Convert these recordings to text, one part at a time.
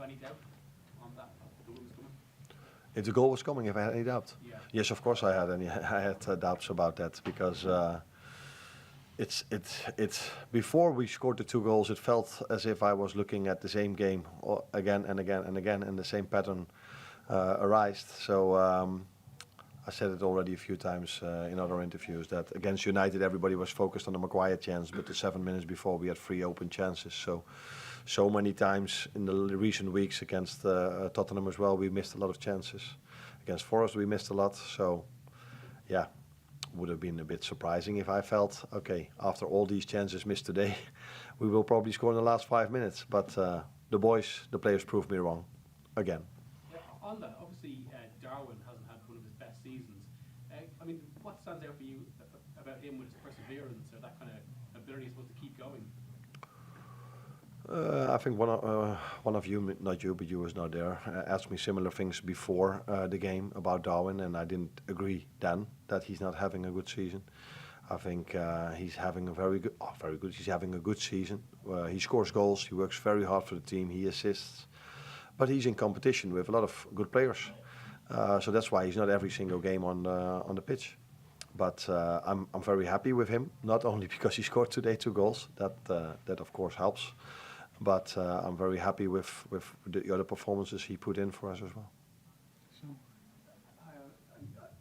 have any doubt on that? The goal was coming? If the goal was coming, if I had any doubt? Yeah. Yes, of course I had doubts about that because it's before we scored the 2 goals, it felt as if I was looking at the same game again and again and again, and the same pattern arised. So I said it already a few times in other interviews that against United everybody was focused on the Maguire chance, but the 7 minutes before we had 3 open chances. So many times in the recent weeks against Tottenham as well, we missed a lot of chances. Against Forest we missed a lot. So yeah, would have been a bit surprising if I felt, okay, after all these chances missed today, we will probably score in the last 5 minutes. But the players proved me wrong again. Yeah, on that, obviously Darwin hasn't had one of his best seasons. I mean, what stands out for you about him with his perseverance or that kind of ability, I suppose, to keep going? I think one of you, not you, but you was not there, asked me similar things before the game about Darwin, and I didn't agree then that he's not having a good season. I think he's having a very good. He's having a good season. He scores goals. He works very hard for the team. He assists, but he's in competition with a lot of good players. So that's why he's not every single game on the pitch. But I'm very happy with him. Not only because he scored today 2 goals. That of course helps. But I'm very happy with the other performances he put in for us as well. So,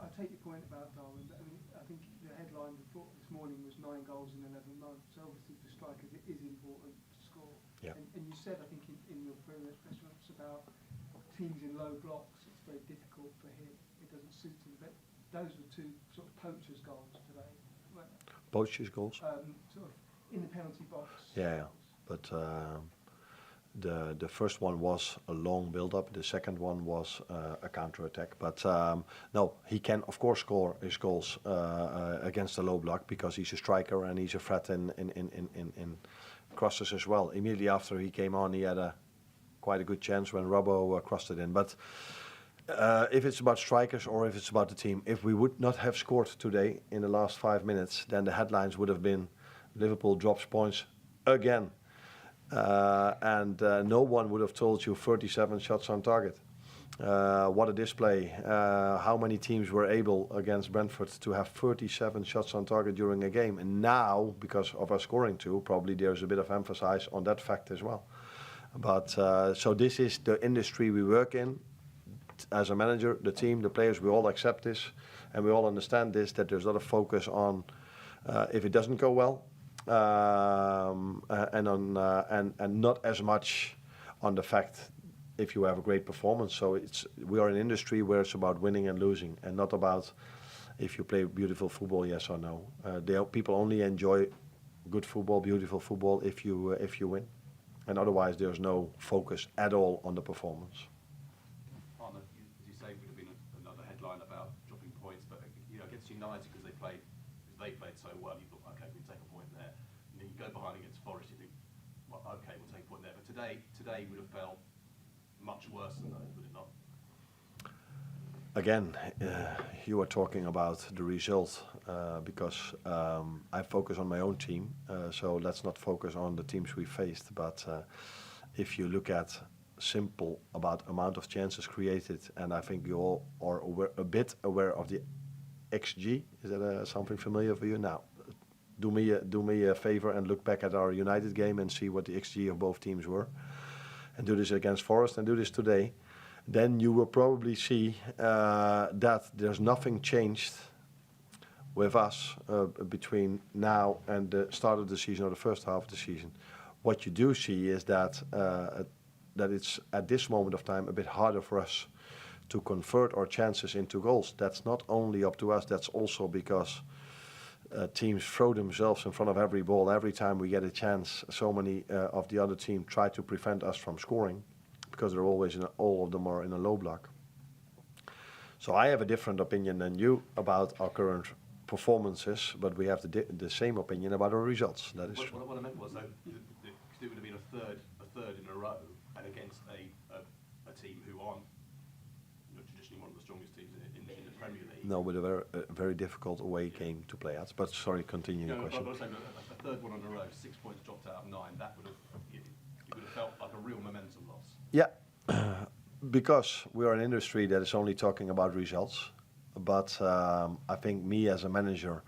I take your point about Darwin, but I think the headline this morning was 9 goals in 11 months. So obviously for strikers it is important to score. Yeah. And you said, I think in your previous press conference about teams in low blocks, it's very difficult for him. It doesn't suit him. But those were 2 sort of poachers' goals today. Poachers' goals? Sort of in the penalty box. Yeah. But the first one was a long build-up. The second one was a counter-attack. But no, he can of course score his goals against the low block because he's a striker and he's a threat in crosses as well. Immediately after he came on, he had quite a good chance when Robbo crossed it in. But if it's about strikers or if it's about the team, if we would not have scored today in the last 5 minutes, then the headlines would have been Liverpool drops points again. And no one would have told you 37 shots on target. What a display. How many teams were able against Brentford to have 37 shots on target during a game. And now, because of us scoring 2, probably there's a bit of emphasis on that fact as well. But so this is the industry we work in. As a manager, the team, the players, we all accept this. And we all understand this, that there's a lot of focus on if it doesn't go well. And not as much on the fact if you have a great performance. So we are an industry where it's about winning and losing, and not about if you play beautiful football, yes or no. People only enjoy good football, beautiful football if you win, and otherwise there's no focus at all on the performance. Arne, as you say, would have been another headline about dropping points, but against United because they played so well, you thought, okay, we can take a point there. And then you go behind against Forest, you think, well, okay, we'll take a point there. But today would have felt much worse than those, would it not? Again, you are talking about the result because I focus on my own team, so let's not focus on the teams we faced. But if you look at simple about amount of chances created, and I think you all are a bit aware of the XG. Is that something familiar for you? Now, do me a favor and look back at our United game and see what the XG of both teams were, and do this against Forest and do this today. Then you will probably see that there's nothing changed with us between now and the start of the season or the first half of the season. What you do see is that it's at this moment of time a bit harder for us to convert our chances into goals. That's not only up to us, that's also because teams throw themselves in front of every ball. Every time we get a chance, so many of the other team try to prevent us from scoring because they're always all of them are in a low block. So I have a different opinion than you about our current performances, but we have the same opinion about our results. That is what I meant was that it would have been a third in a row, and against a team who aren't traditionally one of the strongest teams in the Premier League. No, with a very difficult away game to play at. But sorry, continue your question. I was saying a third one in a row, 6 points dropped out of 9. That would have it would have felt like a real momentum loss. Yeah, Because we are an industry that is only talking about results, but I think me as a manager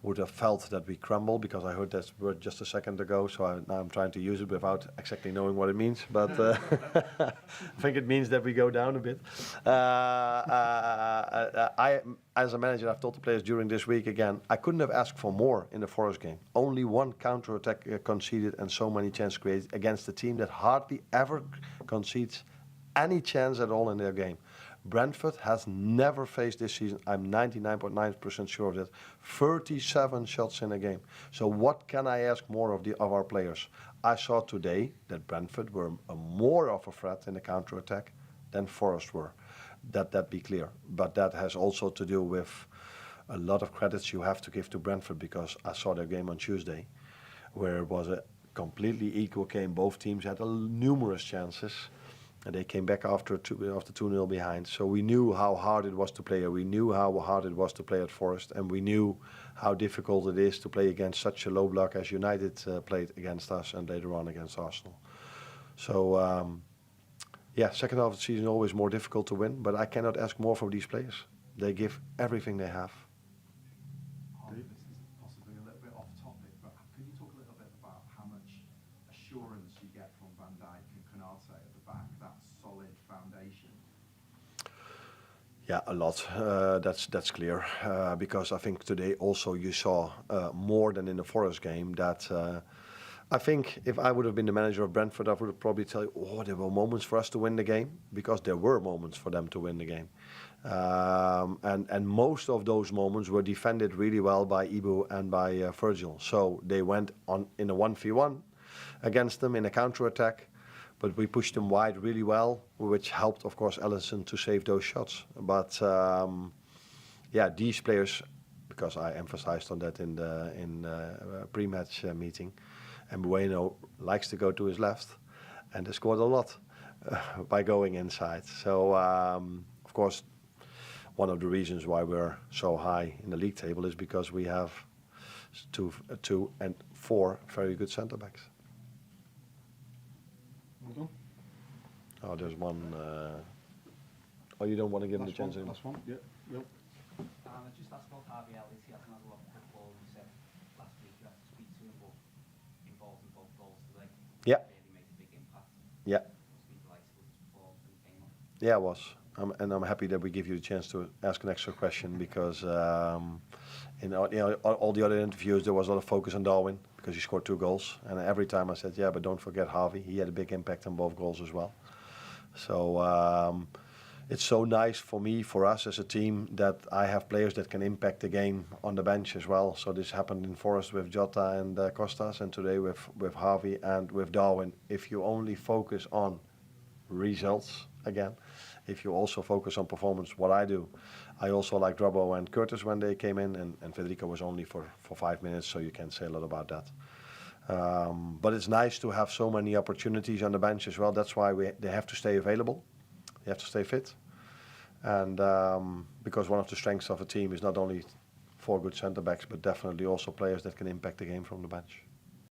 would have felt that we crumble, because I heard that word just a second ago, so now I'm trying to use it without exactly knowing what it means, but I think it means that we go down a bit. I, as a manager, I've told the players during this week again, I couldn't have asked for more in the Forest game. Only one counter-attack conceded and so many chances created against a team that hardly ever concedes any chance at all in their game. Brentford has never faced this season, I'm 99.9% sure of that, 37 shots in a game. So what can I ask more of our players? I saw today that Brentford were more of a threat in the counter-attack than Forest were. That be clear. But that has also to do with a lot of credits you have to give to Brentford, because I saw their game on Tuesday, where it was a completely equal game. Both teams had numerous chances. And they came back after 2-0 behind. So we knew how hard it was to play. We knew how hard it was to play at Forest. And we knew how difficult it is to play against such a low block as United played against us and later on against Arsenal. So, yeah, second half of the season is always more difficult to win. But I cannot ask more from these players. They give everything they have. This is possibly a little bit off topic, but could you talk a little bit about how much assurance you get from Van Dijk and Konate at the back, that solid foundation? Yeah, a lot. That's clear. Because I think today also you saw more than in the Forest game that I think if I would have been the manager of Brentford, I would probably tell you, oh, there were moments for us to win the game, because there were moments for them to win the game. And most of those moments were defended really well by Ibu and by Virgil. So they went on in a 1v1 against them in a counter-attack, but we pushed them wide really well, which helped, of course, Alisson to save those shots. But yeah, these players, because I emphasized on that in the pre-match meeting, and Bueno likes to go to his left, and they scored a lot by going inside. So, of course, one of the reasons why we're so high in the league table is because we have two and four very good centre backs. Oh, there's one. Oh, you don't want to give him the chance anymore? Last one, yeah. Yep. I just asked about Harvey Ellis. He hasn't had a lot of football. You said last week you had to speak to him, but involved in both goals today. Yeah. Really made a big impact. Yeah. Must be delighted with his performance when he came on. Yeah, it was. And I'm happy that we give you the chance to ask an extra question, because in all the other interviews there was a lot of focus on Darwin because he scored 2 goals, and every time I said, yeah, but don't forget Harvey. He had a big impact on both goals as well. So it's so nice for me, for us as a team, that I have players that can impact the game on the bench as well. So this happened in Forest with Jota and Costas, and today with Harvey and with Darwin. If you only focus on results again, if you also focus on performance, what I do, I also like Drobbo and Curtis when they came in, and Federico was only for 5 minutes, so you can't say a lot about that. But it's nice to have so many opportunities on the bench as well. That's why they have to stay available. They have to stay fit. And because one of the strengths of a team is not only 4 good centre backs, but definitely also players that can impact the game from the bench.